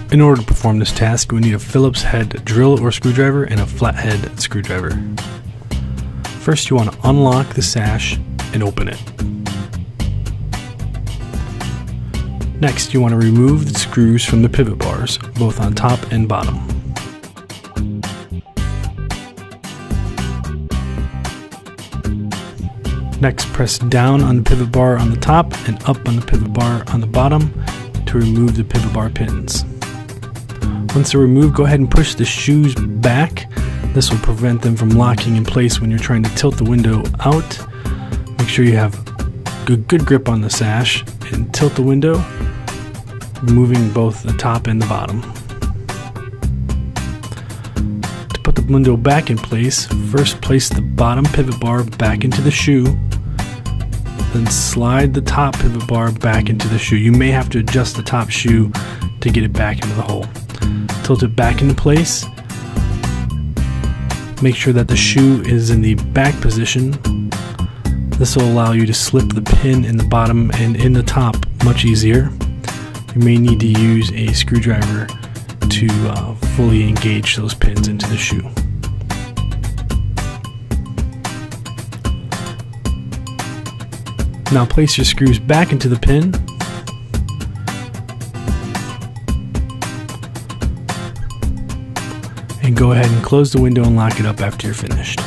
In order to perform this task, we need a Phillips head drill or screwdriver and a flathead screwdriver. First, you want to unlock the sash and open it. Next, you want to remove the screws from the pivot bars, both on top and bottom. Next, press down on the pivot bar on the top and up on the pivot bar on the bottom to remove the pivot bar pins. Once they're removed, go ahead and push the shoes back. This will prevent them from locking in place when you're trying to tilt the window out. Make sure you have a good grip on the sash and tilt the window, removing both the top and the bottom. To put the window back in place, first place the bottom pivot bar back into the shoe, then slide the top pivot bar back into the shoe. You may have to adjust the top shoe to get it back into the hole. Tilt it back into place. Make sure that the shoe is in the back position. This will allow you to slip the pin in the bottom and in the top much easier. You may need to use a screwdriver to fully engage those pins into the shoe. Now place your screws back into the pin. And go ahead and close the window and lock it up after you're finished.